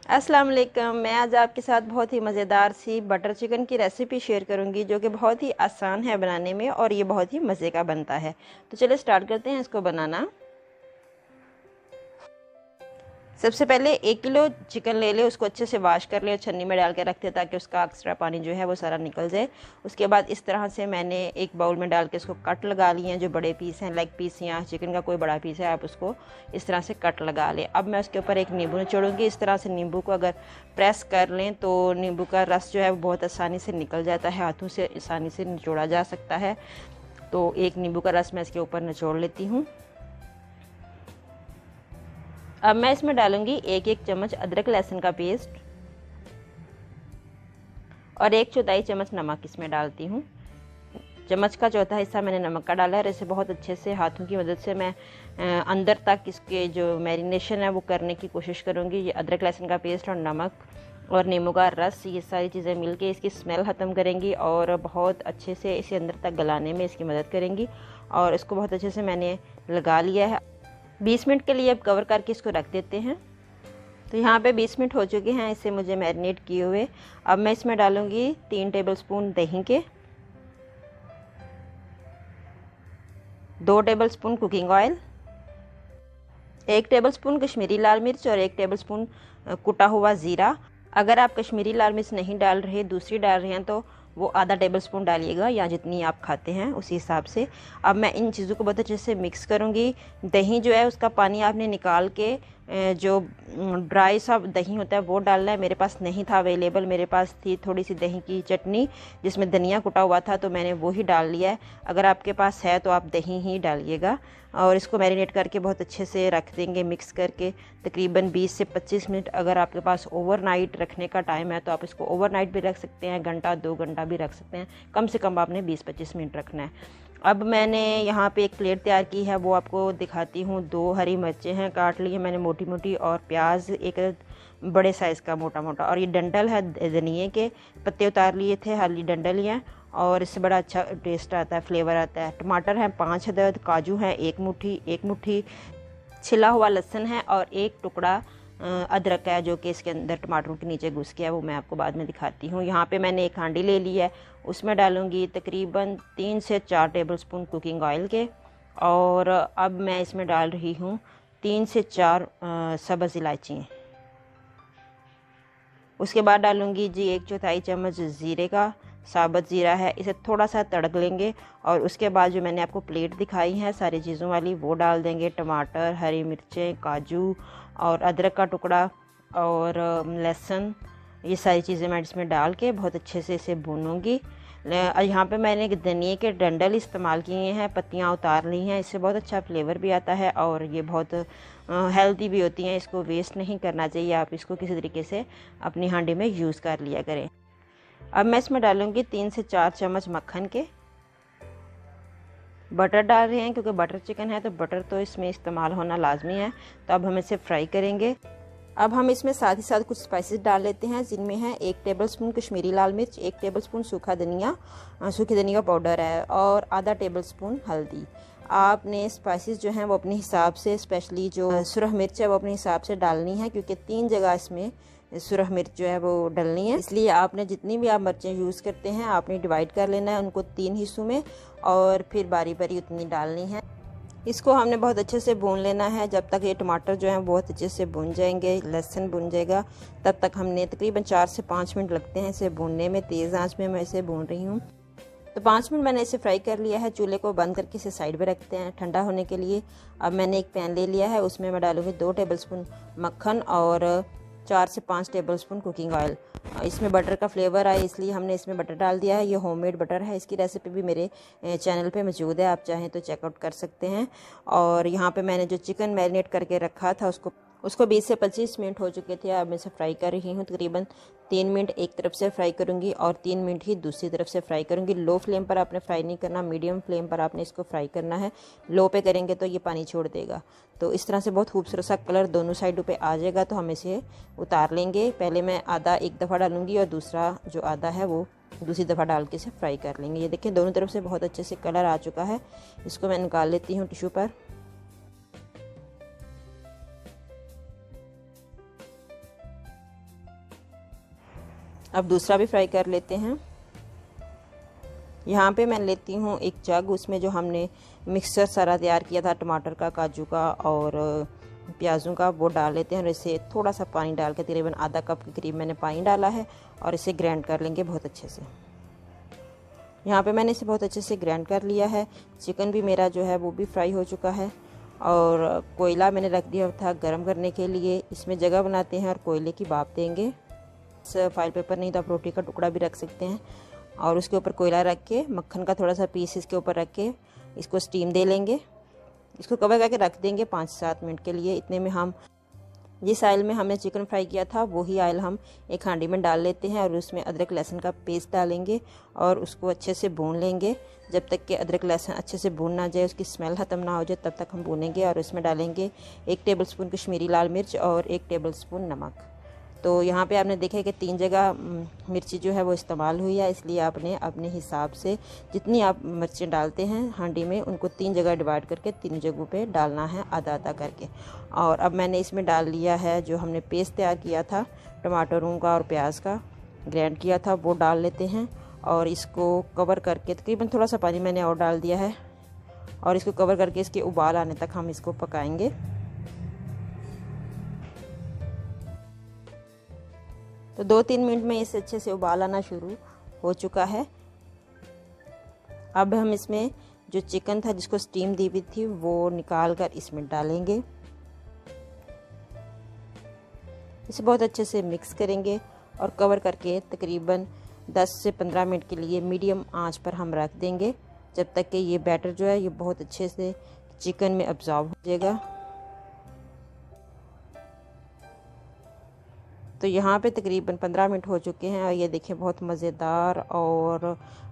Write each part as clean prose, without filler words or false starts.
अस्सलाम वालेकुम। मैं आज आपके साथ बहुत ही मज़ेदार सी बटर चिकन की रेसिपी शेयर करूंगी जो कि बहुत ही आसान है बनाने में और ये बहुत ही मज़े का बनता है। तो चलिए स्टार्ट करते हैं इसको बनाना। सबसे पहले 1 किलो चिकन ले ले, उसको अच्छे से वॉश कर ले, छन्नी में डाल के रख दे ताकि उसका एक्स्ट्रा पानी जो है वो सारा निकल जाए। उसके बाद इस तरह से मैंने एक बाउल में डाल के इसको कट लगा लिए हैं। जो बड़े पीस हैं, लेग पीस या चिकन का कोई बड़ा पीस है, आप उसको इस तरह से कट लगा लें। अब मैं उसके ऊपर एक नींबू निचोड़ूंगी। इस तरह से नींबू को अगर प्रेस कर लें तो नींबू का रस जो है वो बहुत आसानी से निकल जाता है, हाथों से आसानी से निचोड़ा जा सकता है। तो एक नींबू का रस मैं इसके ऊपर निचोड़ लेती हूँ। अब मैं इसमें डालूंगी 1 चम्मच अदरक लहसुन का पेस्ट और 1/4 चम्मच नमक इसमें डालती हूँ। चम्मच का चौथा हिस्सा मैंने नमक का डाला है। इसे बहुत अच्छे से हाथों की मदद से मैं अंदर तक इसके जो मैरिनेशन है वो करने की कोशिश करूँगी। ये अदरक लहसुन का पेस्ट और नमक और नींबू का रस, ये सारी चीज़ें मिलके इसकी स्मेल ख़त्म करेंगी और बहुत अच्छे से इसे अंदर तक गलाने में इसकी मदद करेंगी। और इसको बहुत अच्छे से मैंने लगा लिया है। 20 मिनट के लिए अब कवर करके इसको रख देते हैं। तो यहाँ पे 20 मिनट हो चुके हैं इसे मुझे मैरिनेट किए हुए। अब मैं इसमें डालूँगी 3 टेबलस्पून दही के, 2 tablespoon cooking oil, 1 tablespoon Kashmiri लाल मिर्च और 1 टेबलस्पून कुटा हुआ ज़ीरा। अगर आप कश्मीरी लाल मिर्च नहीं डाल रहे, दूसरी डाल रहे हैं, तो वो आधा टेबलस्पून डालिएगा या जितनी आप खाते हैं उसी हिसाब से। अब मैं इन चीज़ों को बहुत अच्छे से मिक्स करूँगी। दही जो है उसका पानी आपने निकाल के जो ड्राई सा दही होता है वो डालना है। मेरे पास नहीं था अवेलेबल, मेरे पास थी थोड़ी सी दही की चटनी जिसमें धनिया कुटा हुआ था, तो मैंने वो ही डाल लिया है। अगर आपके पास है तो आप दही ही डालिएगा। और इसको मैरिनेट करके बहुत अच्छे से रख देंगे मिक्स करके तकरीबन 20 से 25 मिनट। अगर आपके पास ओवरनाइट रखने का टाइम है तो आप इसको ओवरनाइट भी रख सकते हैं, घंटा 2 घंटा भी रख सकते हैं। कम से कम आपने 20-25 मिनट रखना है। अब मैंने यहाँ पे एक प्लेट तैयार की है, वो आपको दिखाती हूँ। 2 हरी मिर्चें हैं काट ली है मैंने मोटी मोटी, और प्याज एक बड़े साइज़ का मोटा मोटा, और ये डंठल है धनिए के पत्ते उतार लिए थे, हरी डंठल ही है और इससे बड़ा अच्छा टेस्ट आता है, फ्लेवर आता है। टमाटर हैं 5 अदद, काजू हैं 1 मुट्ठी, छिला हुआ लहसुन है और 1 टुकड़ा अदरक है जो कि इसके अंदर टमाटरों के नीचे घुस गया, वो मैं आपको बाद में दिखाती हूँ। यहाँ पे मैंने एक हांडी ले ली है, उसमें डालूँगी तकरीबन 3 से 4 टेबलस्पून कुकिंग ऑयल के। और अब मैं इसमें डाल रही हूँ 3 से 4 सब्ज़ इलायची। उसके बाद डालूँगी जी 1/4 चम्मच ज़ीरे का, साबुत ज़ीरा है, इसे थोड़ा सा तड़क लेंगे। और उसके बाद जो मैंने आपको प्लेट दिखाई है सारी चीज़ों वाली वो डाल देंगे। टमाटर, हरी मिर्चें, काजू और अदरक का टुकड़ा और लहसुन, ये सारी चीज़ें मैं इसमें डाल के बहुत अच्छे से इसे भूनूंगी। यहाँ पे मैंने धनिए के डंडल इस्तेमाल किए हैं, पत्तियाँ उतार ली हैं, इससे बहुत अच्छा फ्लेवर भी आता है और ये बहुत हेल्दी भी होती हैं। इसको वेस्ट नहीं करना चाहिए, आप इसको किसी तरीके से अपनी हांडी में यूज़ कर लिया करें। अब मैं इसमें डालूँगी 3 से 4 चम्मच मक्खन के। बटर डाल रहे हैं क्योंकि बटर चिकन है तो बटर तो इसमें इस्तेमाल होना लाजमी है। तो अब हम इसे फ्राई करेंगे। अब हम इसमें साथ ही साथ कुछ स्पाइसेस डाल लेते हैं, जिनमें है 1 टेबलस्पून कश्मीरी लाल मिर्च, 1 टेबलस्पून सूखा धनिया, सूखी धनिया पाउडर है, और आधा टेबलस्पून हल्दी। आपने स्पाइसेस जो हैं वो अपने हिसाब से, स्पेशली जो सुरख मिर्च है वो अपने हिसाब से डालनी है, क्योंकि 3 जगह इसमें सुरख मिर्च जो है वो डलनी है। इसलिए आपने जितनी भी आप मिर्चें यूज़ करते हैं आपने डिवाइड कर लेना है उनको 3 हिस्सों में, और फिर बारी बारी उतनी डालनी है। इसको हमने बहुत अच्छे से भून लेना है जब तक ये टमाटर जो हैं बहुत अच्छे से भून जाएंगे, लहसुन भून जाएगा, तब तक हमने तकरीबन 4 से 5 मिनट लगते हैं इसे भूनने में। तेज़ आंच में मैं इसे भून रही हूँ। तो 5 मिनट मैंने इसे फ्राई कर लिया है। चूल्हे को बंद करके इसे साइड में रखते हैं ठंडा होने के लिए। अब मैंने एक पैन ले लिया है, उसमें मैं डालूँगी 2 टेबलस्पून मक्खन और 4 से 5 टेबलस्पून कुकिंग ऑयल। इसमें बटर का फ्लेवर आए इसलिए हमने इसमें बटर डाल दिया है। ये होममेड बटर है, इसकी रेसिपी भी मेरे चैनल पे मौजूद है, आप चाहें तो चेकआउट कर सकते हैं। और यहाँ पे मैंने जो चिकन मैरिनेट करके रखा था उसको 20 से 25 मिनट हो चुके थे। अब मैं इसे फ्राई कर रही हूँ। तकरीबन 3 मिनट एक तरफ से फ्राई करूँगी और 3 मिनट ही दूसरी तरफ से फ्राई करूँगी। लो फ्लेम पर आपने फ्राई नहीं करना, मीडियम फ्लेम पर आपने इसको फ्राई करना है। लो पे करेंगे तो ये पानी छोड़ देगा। तो इस तरह से बहुत खूबसूरत सा कलर दोनों साइडों पे आ जाएगा तो हम इसे उतार लेंगे। पहले मैं आधा एक दफ़ा डालूँगी और दूसरा जो आधा है वो दूसरी दफ़ा डाल के इसे फ्राई कर लेंगे। ये देखिए दोनों तरफ से बहुत अच्छे से कलर आ चुका है। इसको मैं निकाल लेती हूँ टिश्यू पर। अब दूसरा भी फ्राई कर लेते हैं। यहाँ पे मैं लेती हूँ एक जग, उसमें जो हमने मिक्सचर सारा तैयार किया था टमाटर का, काजू का और प्याज़ों का, वो डाल लेते हैं और इसे थोड़ा सा पानी डाल के तकरीबन आधा कप के करीब मैंने पानी डाला है और इसे ग्राइंड कर लेंगे बहुत अच्छे से। यहाँ पे मैंने इसे बहुत अच्छे से ग्राइंड कर लिया है। चिकन भी मेरा जो है वो भी फ्राई हो चुका है और कोयला मैंने रख दिया था गर्म करने के लिए। इसमें जगह बनाते हैं और कोयले की भाप देंगे। फाइल पेपर नहीं तो आप रोटी का टुकड़ा भी रख सकते हैं और उसके ऊपर कोयला रख के मक्खन का थोड़ा सा पीस इसके ऊपर रख के इसको स्टीम दे लेंगे। इसको कवर करके रख देंगे 5 से 7 मिनट के लिए। इतने में हम जिस आयल में हमने चिकन फ्राई किया था वही आयल हम एक हांडी में डाल लेते हैं और उसमें अदरक लहसुन का पेस्ट डालेंगे और उसको अच्छे से भून लेंगे जब तक कि अदरक लहसुन अच्छे से भून ना जाए, उसकी स्मेल ख़त्म ना हो जाए, तब तक हम भूनेंगे। और उसमें डालेंगे 1 टेबलस्पून कश्मीरी लाल मिर्च और 1 टेबलस्पून नमक। तो यहाँ पे आपने देखा है कि 3 जगह मिर्ची जो है वो इस्तेमाल हुई है, इसलिए आपने अपने हिसाब से जितनी आप मिर्चें डालते हैं हांडी में उनको 3 जगह डिवाइड करके 3 जगहों पे डालना है आधा आधा करके। और अब मैंने इसमें डाल लिया है जो हमने पेस्ट तैयार किया था टमाटरों का और प्याज का ग्राइंड किया था, वो डाल लेते हैं और इसको कवर करके तकरीबन थोड़ा सा पानी मैंने और डाल दिया है और इसको कवर करके इसके उबाल आने तक हम इसको पकाएंगे। तो 2-3 मिनट में इसे अच्छे से उबाल आना शुरू हो चुका है। अब हम इसमें जो चिकन था जिसको स्टीम दी हुई थी वो निकाल कर इसमें डालेंगे। इसे बहुत अच्छे से मिक्स करेंगे और कवर करके तकरीबन 10 से 15 मिनट के लिए मीडियम आंच पर हम रख देंगे जब तक कि ये बैटर जो है ये बहुत अच्छे से चिकन में अब्जॉर्ब हो जाएगा। तो यहाँ पे तकरीबन 15 मिनट हो चुके हैं और ये देखें बहुत मज़ेदार और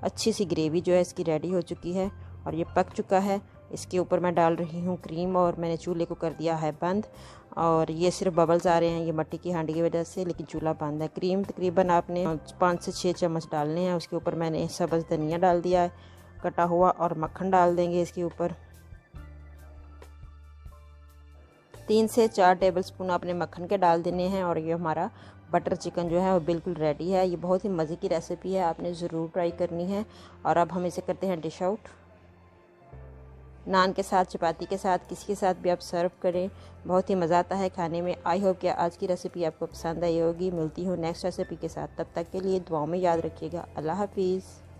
अच्छी सी ग्रेवी जो है इसकी रेडी हो चुकी है और ये पक चुका है। इसके ऊपर मैं डाल रही हूँ क्रीम और मैंने चूल्हे को कर दिया है बंद और ये सिर्फ बबल्स आ रहे हैं, ये मिट्टी की हांडी की वजह से, लेकिन चूल्हा बंद है। क्रीम तकरीबन आपने 5 से 6 चम्मच डालने हैं। उसके ऊपर मैंने सब्ज़ धनिया डाल दिया है कटा हुआ और मक्खन डाल देंगे इसके ऊपर। 3 से 4 टेबलस्पून आपने मक्खन के डाल देने हैं और ये हमारा बटर चिकन जो है वो बिल्कुल रेडी है। ये बहुत ही मज़े की रेसिपी है, आपने ज़रूर ट्राई करनी है। और अब हम इसे करते हैं डिश आउट। नान के साथ, चपाती के साथ, किसी के साथ भी आप सर्व करें, बहुत ही मज़ा आता है खाने में। आई होप कि आज की रेसिपी आपको पसंद आई होगी। मिलती हूँ नेक्स्ट रेसिपी के साथ, तब तक के लिए दुआओं में याद रखिएगा। अल्लाह हाफिज़।